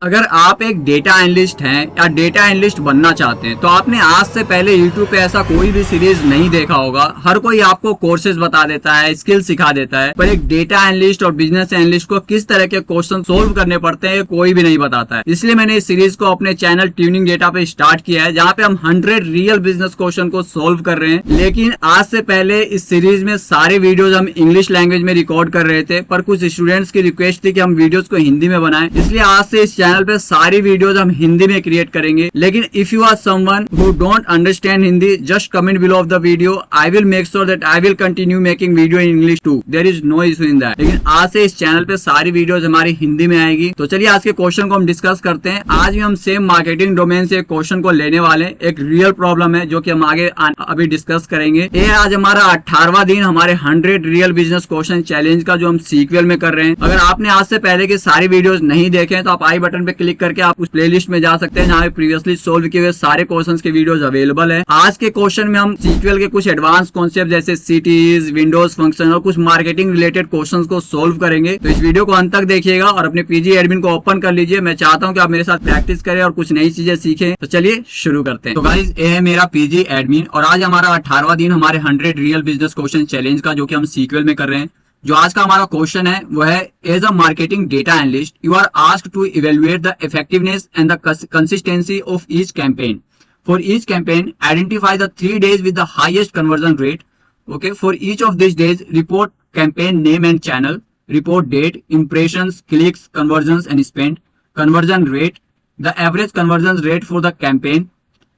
अगर आप एक डेटा एनालिस्ट हैं या डेटा एनालिस्ट बनना चाहते हैं तो आपने आज से पहले YouTube पे ऐसा कोई भी सीरीज नहीं देखा होगा। हर कोई आपको कोर्सेज बता देता है, स्किल सिखा देता है, पर एक डेटा एनालिस्ट और बिजनेस एनालिस्ट को किस तरह के क्वेश्चन सोल्व करने पड़ते हैं कोई भी नहीं बताता है। इसलिए मैंने इस सीरीज को अपने चैनल ट्यूनिंग डेटा पे स्टार्ट किया है, जहाँ पे हम 100 रियल बिजनेस क्वेश्चन को सोल्व कर रहे हैं। लेकिन आज से पहले इस सीरीज में सारे वीडियोज हम इंग्लिश लैंग्वेज में रिकॉर्ड कर रहे थे, पर कुछ स्टूडेंट्स की रिक्वेस्ट थी कि हम वीडियोज को हिंदी में बनाएं, इसलिए आज से इस चैनल पे सारी वीडियोस हम हिंदी में क्रिएट करेंगे। लेकिन if you are someone who don't understand Hindi, just comment below of the video. I will make sure that I will continue making video in English too, there is no issue in that. लेकिन आज से इस channel पे सारी videos हमारी हिंदी में आएगी। तो चलिए आज के क्वेश्चन को हम डिस्कस करते हैं। आज भी हम सेम मार्केटिंग डोमेन से क्वेश्चन को लेने वाले हैं। एक रियल प्रॉब्लम है जो कि हम आगे अभी डिस्कस करेंगे। ये आज हमारा 18वां दिन हमारे 100 रियल बिजनेस क्वेश्चन चैलेंज का, जो हम सीक्वल में कर रहे हैं। अगर आपने आज से पहले की सारी वीडियोस नहीं देखे तो आप आई बटन पे क्लिक करके आप उस प्लेलिस्ट में जा सकते हैं, जहाँ प्रीवियसली सोल्व किए हुए सारे क्वेश्चंस के वीडियोस अवेलेबल है। आज के क्वेश्चन में हम सीक्वल के कुछ एडवांस कॉन्सेप्ट जैसे सिटीज, विंडोज फंक्शन और कुछ मार्केटिंग रिलेटेड क्वेश्चंस को सोल्व करेंगे। तो इस वीडियो को अंत तक देखिएगा और अपने पीजी एडमिन को ओपन कर लीजिए। मैं चाहता हूँ कि आप मेरे साथ प्रैक्टिस करें और कुछ नई चीजें सीखें। तो चलिए शुरू करते हैं। तो गाइस, ये है मेरा पीजी एडमिन और आज हमारा 18वां दिन हमारे 100 रियल बिजनेस क्वेश्चन चैलेंज का, जो कि हम सीक्वल में कर रहे हैं। जो आज का हमारा क्वेश्चन है वो है, as a marketing data analyst you are asked to evaluate the effectiveness and the consistency of each campaign. For each campaign identify the 3 days with the highest conversion rate. Okay, for each of these days report campaign name and channel, report date, impressions, clicks, conversions and spend, conversion rate, the average conversion rate for the campaign,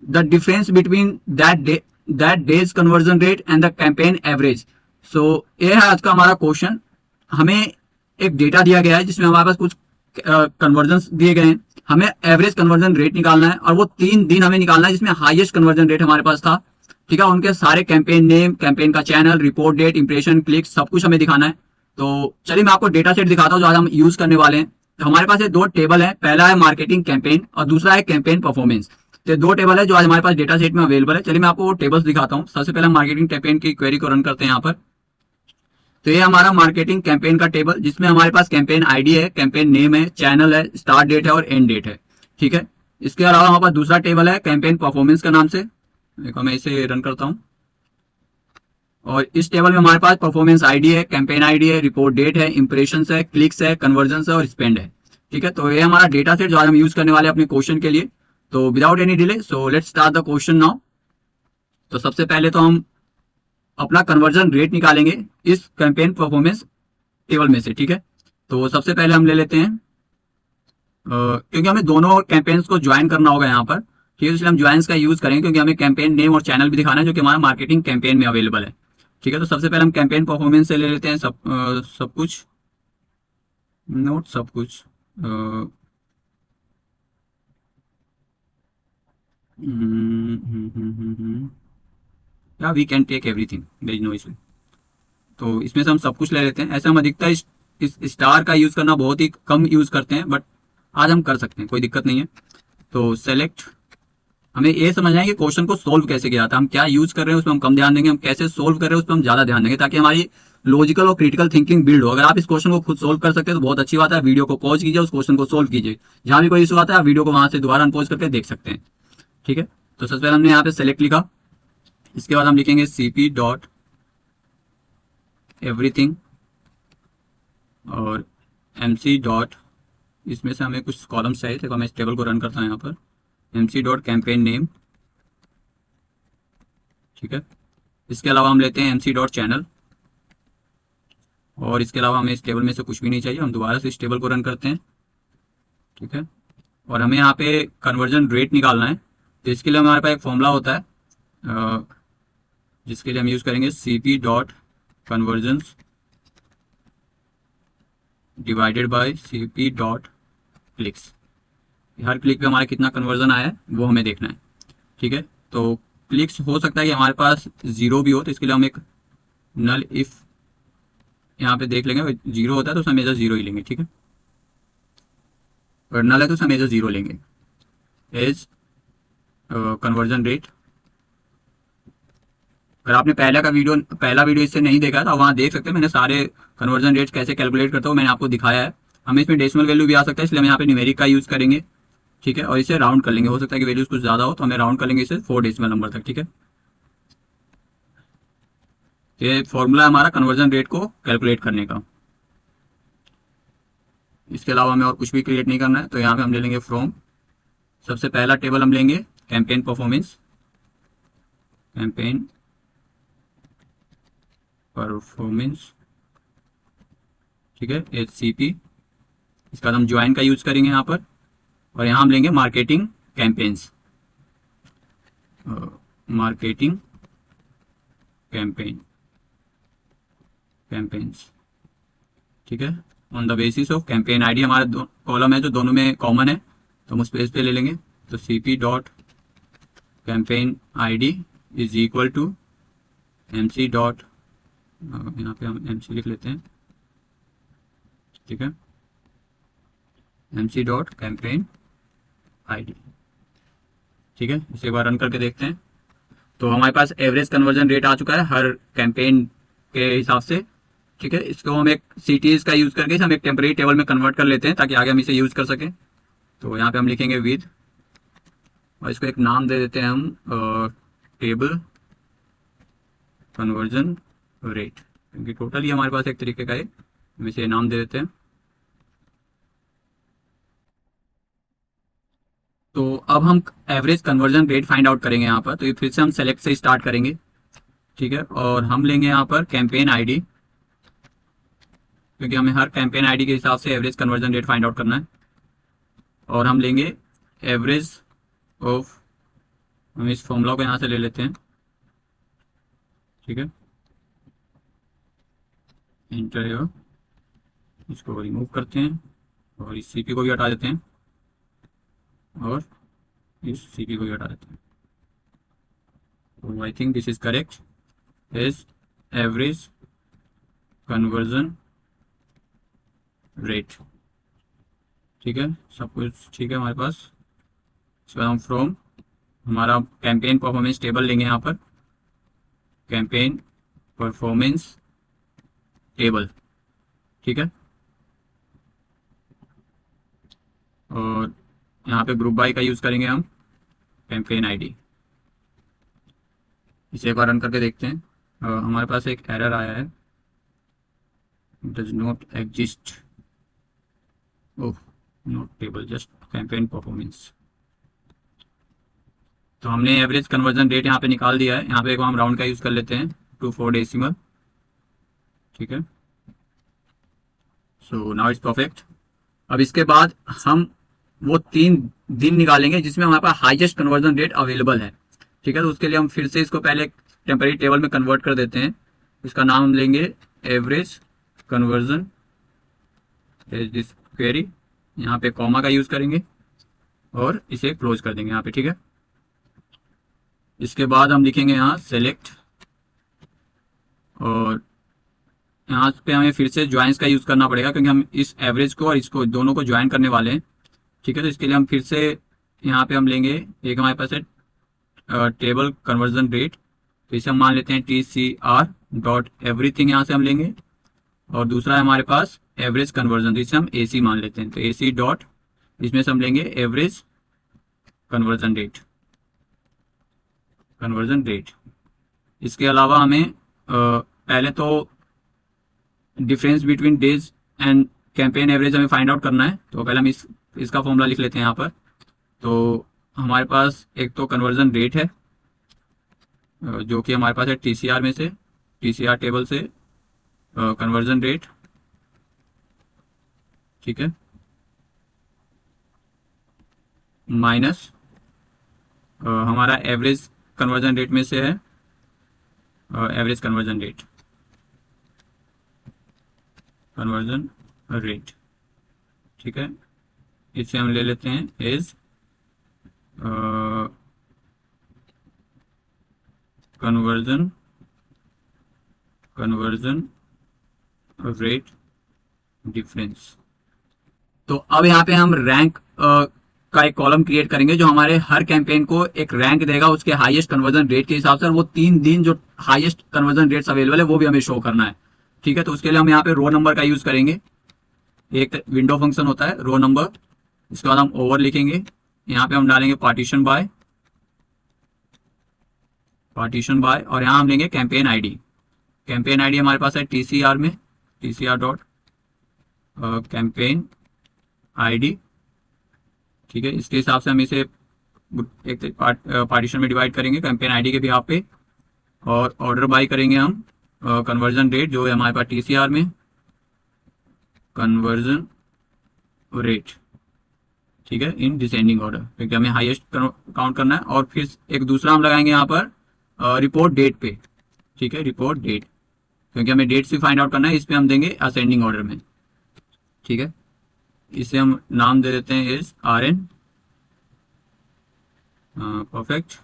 the difference between that day's conversion rate and the campaign average. सो ये है आज का हमारा question. हमें एक data दिया गया है जिसमें हमारे पास कुछ कन्वर्जन दिए गए हैं। हमें एवरेज कन्वर्जन रेट निकालना है और वो 3 दिन हमें निकालना है जिसमें हाईएस्ट कन्वर्जन रेट हमारे पास था। ठीक है, उनके सारे कैंपेन नेम, कैंपेन का channel, report date, impression, click, सब कुछ हमें दिखाना है। तो चलिए मैं आपको डेटा सेट दिखाता हूँ जो आज हम यूज करने वाले हैं। तो हमारे पास ये 2 टेबल है, पहला है मार्केटिंग कैंपेन और दूसरा है कैंपेन परफॉर्मेंस। तो 2 टेबल है जो आज हमारे पास डेटा सेट में अवेलेबल है। चलिए मैं आपको वो टेबल्स दिखाता हूँ। सबसे पहले मार्केटिंग कैंपेन की क्वेरी को रन करते हैं यहाँ पर। तो ये हमारा मार्केटिंग कैंपेन का टेबल, जिसमें हमारे पास कैंपेन आईडी है, कैंपेन नेम है, चैनल है, स्टार्ट डेट है और एंड डेट है। ठीक है, इसके अलावा हमारे पास दूसरा टेबल है कैंपेन परफॉर्मेंस का नाम से। देखो मैं इसे रन करता हूं और इस टेबल में हमारे पास परफॉर्मेंस आईडी है, कैंपेन आईडी है, रिपोर्ट डेट है, इंप्रेशंस है, क्लिक्स है, कन्वर्जन है और स्पेंड है। ठीक है, तो ये हमारा डेटा सेट जो आज हम यूज करने वाले हैं अपने क्वेश्चन के लिए। तो without any delay, so let's start the question now. तो सबसे पहले तो हम अपना कन्वर्जन रेट निकालेंगे इस कैंपेन परफॉर्मेंस टेबल में से। ठीक है, तो सबसे पहले हम ले लेते हैं, क्योंकि हमें दोनों कैंपेन्स को ज्वाइन करना होगा यहाँ पर। ठीक है, इसलिए हम ज्वाइंस का यूज करेंगे क्योंकि हमें कैंपेन नेम और चैनल भी दिखाना है जो कि हमारा मार्केटिंग कैंपेन में अवेलेबल है। ठीक है, तो सबसे पहले हम कैंपेन परफॉर्मेंस से ले लेते हैं सब कुछ, नोट सब कुछ। या we can take everything, there is no issue. तो इसमें से हम सब कुछ ले लेते हैं। ऐसे हम अधिकतर इस स्टार का यूज करना बहुत ही कम यूज करते हैं, बट आज हम कर सकते हैं, कोई दिक्कत नहीं है। तो सेलेक्ट, हमें ये समझना है कि क्वेश्चन को सोल्व कैसे किया था। हम क्या यूज कर रहे हैं उसमें हम कम ध्यान देंगे, हम कैसे सोल्व कर रहे हैं उस पर हम ज्यादा ध्यान देंगे, ताकि हमारी लॉजिकल और क्रिटिकल थिंकिंग बिल्ड हो। अगर आप इस क्वेश्चन को खुद सोल्व कर सकते हैं तो बहुत अच्छी बात है। वीडियो को पॉज कीजिए, उस क्वेश्चन को सोल्व कीजिए। जहां भी कोई इशू आता है आप वीडियो को वहां से दोबारा अनपॉज करके देख सकते हैं। ठीक है, तो सबसे पहले हमने यहाँ पे सेलेक्ट लिखा। इसके बाद हम लिखेंगे cp डॉट एवरीथिंग और mc डॉट, इसमें से हमें कुछ कॉलम्स चाहिए थे, तो मैं इस टेबल को रन करता हूँ यहाँ पर। mc dot campaign name. ठीक है, इसके अलावा हम लेते हैं mc डॉट चैनल और इसके अलावा हमें इस टेबल में से कुछ भी नहीं चाहिए। हम दोबारा से इस टेबल को रन करते हैं। ठीक है, और हमें यहाँ पे कन्वर्जन रेट निकालना है। तो इसके लिए हमारे पास एक फॉर्मूला होता है जिसके लिए हम यूज करेंगे cp dot conversion divided by cp dot clicks. Her click पे हमारा कितना कन्वर्जन आया है वो हमें देखना है। ठीक है, तो क्लिक्स हो सकता है कि हमारे पास 0 भी हो, तो इसके लिए हम एक नल इफ यहाँ पे देख लेंगे। 0 होता है तो उसमें मेजर 0 ही लेंगे। ठीक है, और नल है तो उसमें मेजर 0 लेंगे। एज कन्वर्जन रेट, अगर आपने पहला वीडियो इससे नहीं देखा है तो वहां देख सकते हैं। मैंने सारे कन्वर्जन रेट्स कैसे कैलकुलेट करता हूँ मैंने आपको दिखाया है। हमें इसमें डेसिमल वैल्यू भी आ सकता है, इसलिए हम यहाँ पे न्यूमेरिक का यूज करेंगे। ठीक है, और इसे राउंड कर लेंगे, हो सकता है कि वैल्यूज कुछ ज्यादा हो तो हमें राउंड कर लेंगे इसे 4 डेसिमल नंबर तक। ठीक है, ये फॉर्मूला हमारा कन्वर्जन रेट को कैलकुलेट करने का। इसके अलावा हमें और कुछ भी क्रिएट नहीं करना है। तो यहाँ पे हम ले लेंगे फ्रॉम, सबसे पहला टेबल हम लेंगे कैंपेन परफॉर्मेंस, कैंपेन परफॉर्मेंस। ठीक है, HCP, इसका हम ज्वाइन का यूज करेंगे यहाँ पर, और यहाँ हम लेंगे मार्केटिंग कैंपेन्स, मार्केटिंग कैंपेन्स। ठीक है, on the basis of campaign ID, हमारा कॉलम है जो दोनों में कॉमन है, तो हम उस पेज पे ले लेंगे। तो CP dot campaign ID is equal to MC dot, यहाँ पे हम MC लिख लेते हैं। ठीक है, MC डॉट कैंपेन ID। ठीक है, इसे एक बार रन करके देखते हैं। तो हमारे पास एवरेज कन्वर्जन रेट आ चुका है हर कैंपेन के हिसाब से। ठीक है, इसको हम एक CTs का यूज करके हम एक टेम्परेरी टेबल में कन्वर्ट कर लेते हैं ताकि आगे हम इसे यूज कर सकें। तो यहाँ पे हम लिखेंगे विद, और इसको एक नाम दे देते हैं हम टेबल कन्वर्जन रेट, क्योंकि टोटल ही हमारे पास एक तरीके का है, हम इसे नाम दे देते हैं। तो अब हम average conversion rate find out करेंगे यहाँ पर। तो ये फिर से हम सेलेक्ट से स्टार्ट करेंगे। ठीक है, और हम लेंगे यहाँ पर कैंपेन ID, क्योंकि हमें हर कैंपेन ID के हिसाब से average conversion rate find out करना है। और हम लेंगे एवरेज ऑफ, हम इस फॉर्मूला को यहाँ से ले लेते हैं। ठीक है, इंटर, इसको रिमूव करते हैं और इस CP को भी हटा देते हैं और इस CP को भी हटा देते हैं। तो I think this is correct, is average conversion rate. ठीक है, सब कुछ ठीक है हमारे पास। इसके बाद हम फ्रॉम, हमारा कैंपेन परफॉर्मेंस टेबल लेंगे यहाँ पर, कैंपेन परफॉर्मेंस टेबल। ठीक है, और यहाँ पे ग्रुप बाय का यूज करेंगे हम, कैंपेन ID। इसे एक बार रन करके देखते हैं। हमारे पास एक एरर आया है, does not exist, oh not table, just campaign performance. तो हमने एवरेज कन्वर्जन रेट यहाँ पे निकाल दिया है। यहाँ पे हम राउंड का यूज कर लेते हैं टू 4 डेसिमल। ठीक है, सो नाउ इट्स परफेक्ट। अब इसके बाद हम वो 3 दिन निकालेंगे जिसमें हमारे पास हाईएस्ट कन्वर्जन रेट अवेलेबल है। ठीक है, तो उसके लिए हम फिर से इसको पहले टेम्परेरी टेबल में कन्वर्ट कर देते हैं। इसका नाम हम लेंगे एवरेज कन्वर्जन दिस क्वेरी, यहाँ पे कॉमा का यूज करेंगे और इसे क्लोज कर देंगे यहाँ पे। ठीक है, इसके बाद हम लिखेंगे यहाँ सेलेक्ट, और यहाँ पे हमें फिर से ज्वाइंस का यूज करना पड़ेगा क्योंकि हम इस एवरेज को और इसको दोनों को ज्वाइन करने वाले हैं। ठीक है, तो इसके लिए हम फिर से यहाँ पे हम लेंगे, एक हमारे पास है टेबल कन्वर्जन रेट, तो इसे हम मान लेते हैं TCR डॉट एवरीथिंग, यहाँ से हम लेंगे। और दूसरा है हमारे पास एवरेज कन्वर्जन, तो इसे हम AC मान लेते हैं, तो AC डॉट, इसमें से हम लेंगे एवरेज कन्वर्जन रेट। इसके अलावा हमें पहले तो difference between days and campaign average हमें फाइंड आउट करना है। तो पहले हम इसका फॉर्मूला लिख लेते हैं यहाँ पर। तो हमारे पास एक तो कन्वर्जन रेट है जो कि हमारे पास है TCR में से, TCR टेबल से कन्वर्जन रेट। ठीक है, माइनस हमारा एवरेज कन्वर्जन रेट में से है एवरेज कन्वर्जन रेट। ठीक है, इसे हम ले लेते हैं एज कन्वर्जन रेट डिफरेंस। तो अब यहाँ पे हम रैंक का एक कॉलम क्रिएट करेंगे जो हमारे हर कैंपेन को एक रैंक देगा उसके हाईएस्ट कन्वर्जन रेट के हिसाब से, और वो 3 दिन जो हाईएस्ट कन्वर्जन रेट्स अवेलेबल है वो भी हमें शो करना है। ठीक है, तो उसके लिए हम यहाँ पे रो नंबर का यूज करेंगे। एक विंडो फंक्शन होता है रो नंबर, उसके बाद हम ओवर लिखेंगे, यहाँ पे हम डालेंगे पार्टीशन बाय, और यहाँ हम लेंगे कैंपेन आईडी। कैंपेन आईडी हमारे पास है टीसीआर में, टीसीआर डॉट कैंपेन आईडी। ठीक है, इसके हिसाब से हम इसे एक पार्टीशन में डिवाइड करेंगे कैंपेन आईडी के बिहाफ पे, और ऑर्डर बाय करेंगे हम कन्वर्जन रेट जो है हमारे पास टीसीआर में, कन्वर्जन रेट। ठीक है, इन डिसेंडिंग ऑर्डर, क्योंकि हमें हाईएस्ट काउंट करना है। और फिर एक दूसरा हम लगाएंगे यहाँ पर रिपोर्ट डेट पे। ठीक है, रिपोर्ट डेट, क्योंकि हमें डेट्स भी फाइंड आउट करना है, इस पे हम देंगे असेंडिंग ऑर्डर में। ठीक है, इसे हम नाम दे देते हैं इज आर एन परफेक्ट।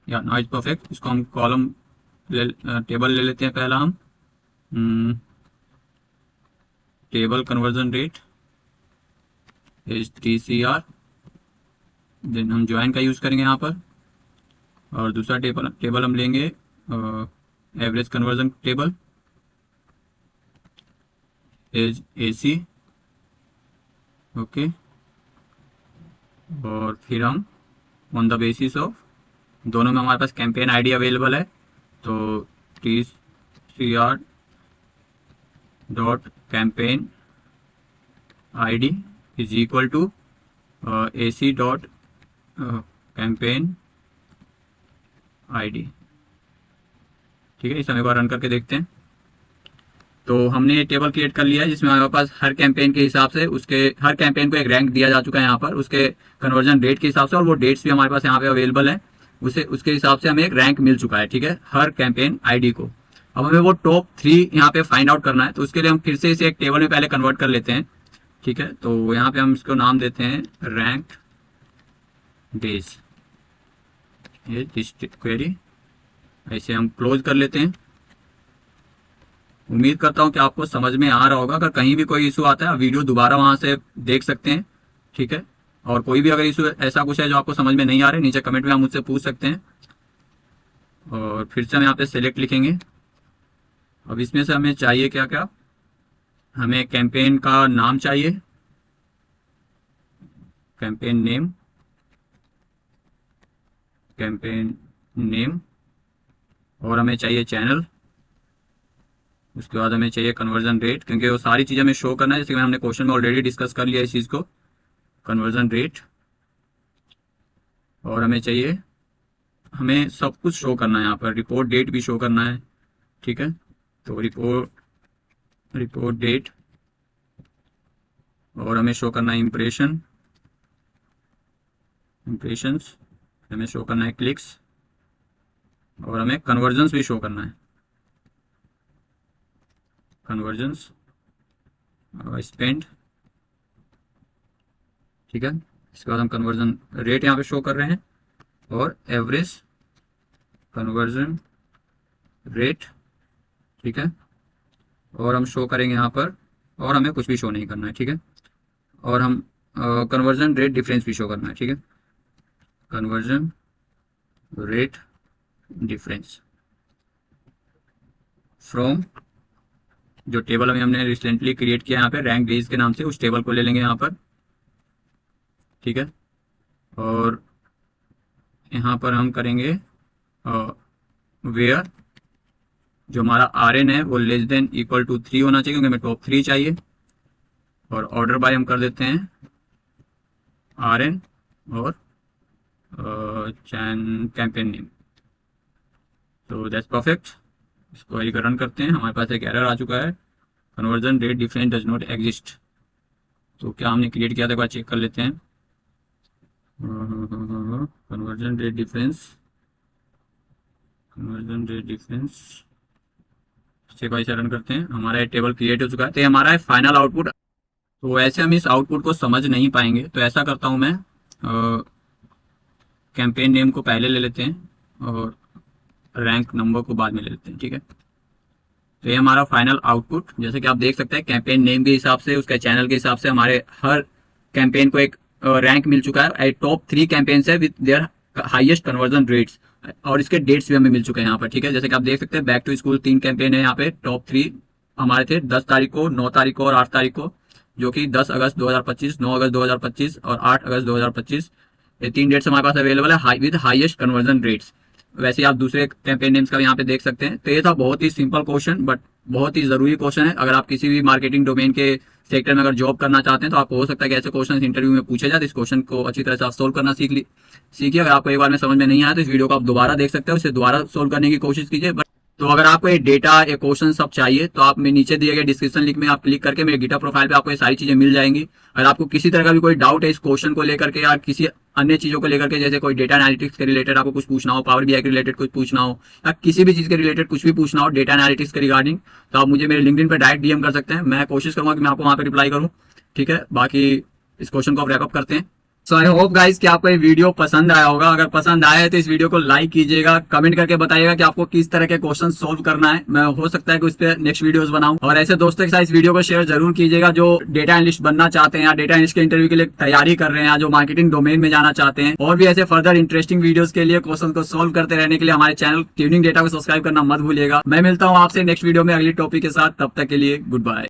या नॉइज परफेक्ट। इसको हम कॉलम टेबल ले लेते हैं पहला हम, table conversion rate is TCR, then हम ज्वाइन का यूज करेंगे यहाँ पर। और दूसरा टेबल हम लेंगे average conversion table is AC. Okay, और फिर हम ऑन द बेसिस ऑफ, दोनों में हमारे पास कैंपेन आईडी अवेलेबल है, तो TCR dot campaign ID is equal to AC dot campaign ID. ठीक है, इसे हम एक बार रन करके देखते हैं। तो हमने ये टेबल क्रिएट कर लिया है जिसमें हमारे पास हर कैंपेन के हिसाब से उसके हर कैंपेन को एक रैंक दिया जा चुका है यहाँ पर उसके कन्वर्जन रेट के हिसाब से, और वो डेट्स भी हमारे पास यहाँ पे अवेलेबल है, उसके हिसाब से हमें एक रैंक मिल चुका है। ठीक है, हर कैंपेन आईडी को। अब हमें वो टॉप 3 यहाँ पे फाइंड आउट करना है, तो उसके लिए हम फिर से इसे एक टेबल में पहले कन्वर्ट कर लेते हैं। ठीक है, तो यहाँ पे हम इसको नाम देते हैं रैंक डेज, ये क्वेरी। ऐसे हम क्लोज कर लेते हैं। उम्मीद करता हूँ कि आपको समझ में आ रहा होगा। अगर कहीं भी कोई इशू आता है वीडियो दोबारा वहां से देख सकते हैं। ठीक है, और कोई भी अगर इशू ऐसा कुछ है जो आपको समझ में नहीं आ रहा है, नीचे कमेंट में आप मुझसे पूछ सकते हैं। और फिर से हम यहाँ पे सेलेक्ट लिखेंगे। अब इसमें से हमें चाहिए क्या क्या, हमें कैंपेन का नाम चाहिए, कैंपेन नेम, और हमें चाहिए चैनल। उसके बाद हमें चाहिए कन्वर्जन रेट, क्योंकि वो सारी चीज़ें हमें शो करना है, जैसे कि हमने क्वेश्चन में ऑलरेडी डिस्कस कर लिया इस चीज़ को, कन्वर्जन रेट। और हमें चाहिए, हमें सब कुछ शो करना है यहाँ पर, रिपोर्ट डेट भी शो करना है। ठीक है, तो रिपोर्ट डेट, और हमें शो करना है इम्प्रेशंस, हमें शो करना है क्लिक्स, और हमें कन्वर्जन्स भी शो करना है, कन्वर्जन्स स्पेंड। ठीक है, इसके बाद हम कन्वर्जन रेट यहाँ पे शो कर रहे हैं, और एवरेज कन्वर्जन रेट। ठीक है, और हम शो करेंगे यहाँ पर, और हमें कुछ भी शो नहीं करना है। ठीक है, और हम कन्वर्जन रेट डिफरेंस भी शो करना है। ठीक है, कन्वर्जन रेट डिफरेंस फ्रॉम, जो टेबल अभी हमने रिसेंटली क्रिएट किया यहाँ पे रैंक डेज के नाम से, उस टेबल को ले लेंगे यहाँ पर। ठीक है, और यहाँ पर हम करेंगे वेयर जो हमारा आर एन है वो लेस देन इक्वल टू 3 होना चाहिए, क्योंकि हमें टॉप 3 चाहिए। और ऑर्डर बाय हम कर देते हैं आर एन और कैंपेन नेम। तो दैट्स परफेक्ट। इसको एक रन करते हैं। हमारे पास एक एरर आ चुका है, conversion rate difference does not exist. तो क्या हमने क्रिएट किया था, एक बार चेक कर लेते हैं। कन्वर्जन रेट डिफरेंस से इसे रन करते हैं। हमारा टेबल क्रिएट हो चुका है, तो ये हमारा है फाइनल आउटपुट। तो वैसे हम इस आउटपुट को समझ नहीं पाएंगे, तो ऐसा करता हूं मैं, कैंपेन नेम को पहले ले लेते हैं और रैंक नंबर को बाद में ले लेते हैं। ठीक है, तो ये हमारा फाइनल आउटपुट, जैसे कि आप देख सकते हैं कैंपेन नेम के हिसाब से, उसके चैनल के हिसाब से हमारे हर कैंपेन को एक रैंक मिल चुका है। टॉप 3 कैंपेन्स है with their highest conversion rates, और इसके डेट्स भी हमें मिल चुके हैं यहाँ पर, ठीक है। जैसे कि आप देख सकते हैं बैक टू स्कूल 3 कैंपेन है यहाँ पे, टॉप 3 हमारे थे 10 तारीख को, 9 तारीख को और 8 तारीख को, जो कि 10 अगस्त 2025, 9 अगस्त 2025 और 8 अगस्त 2025, ये 3 डेट्स हमारे पास अवेलेबल है विद हाईएस्ट कन्वर्जन रेट्स। वैसे आप दूसरे कैंपेन नेम्स का यहाँ पे देख सकते हैं। तो ये था बहुत ही सिंपल क्वेश्चन, बट बहुत ही जरूरी क्वेश्चन है। अगर आप किसी भी मार्केटिंग डोमेन के सेक्टर में अगर जॉब करना चाहते हैं तो आपको हो सकता है कि ऐसे क्वेश्चन इंटरव्यू में पूछे जाए। इस क्वेश्चन को अच्छी तरह से आप सोल्व करना सीखिए। अगर आपको एक बार में समझ में नहीं आया तो इस वीडियो को आप दोबारा देख सकते हो, इसे दोबारा सोल्व करने की कोशिश कीजिए। तो अगर आपको ये डेटा ये क्वेश्चन सब चाहिए तो आप में नीचे दिए गए डिस्क्रिप्शन लिंक में आप क्लिक करके मेरे गिटहब प्रोफाइल पे आपको ये सारी चीजें मिल जाएंगी। अगर आपको किसी तरह का भी कोई डाउट है इस क्वेश्चन को लेकर के या किसी अन्य चीजों को लेकर के, जैसे कोई डेटा एनालिटिक्स के रिलेटेड आपको कुछ पूछना हो, पावर बीआई के रिलेटेड कुछ पूछना हो, या किसी भी चीज के रिलेटेड कुछ भी पूछना हो डेटा एनालिटिक्स के रिगार्डिंग, तो आप मुझे मेरे लिंक्डइन पे डायरेक्ट डीएम कर सकते हैं। मैं कोशिश करूंगा कि मैं आपको वहां पे रिप्लाई करूं, ठीक है। बाकी इस क्वेश्चन को आप रैप अप करते हैं। सो आई होप गाइस कि आपको ये वीडियो पसंद आया होगा। अगर पसंद आया है तो इस वीडियो को लाइक कीजिएगा, कमेंट करके बताइएगा कि आपको किस तरह के क्वेश्चन सोल्व करना है। मैं हो सकता है कि उस पर नेक्स्ट वीडियोस बनाऊं। और ऐसे दोस्तों के साथ इस वीडियो को शेयर जरूर कीजिएगा जो डेटा एनालिस्ट बनना चाहते हैं या डेटा एनालिस्ट के इंटरव्यू के लिए तैयारी कर रहे हैं या जो मार्केटिंग डोमेन में जाना चाहते हैं। और भी ऐसे फर्दर इंटरेस्टिंग वीडियोस के लिए क्वेश्चन को सोल्व करते रहने के लिए हमारे चैनल ट्यूनिंग डेटा को सब्सक्राइब करना मत भूलिएगा। मैं मिलता हूँ आपसे नेक्स्ट वीडियो में अगली टॉपिक के साथ, तब तक के लिए गुड बाय।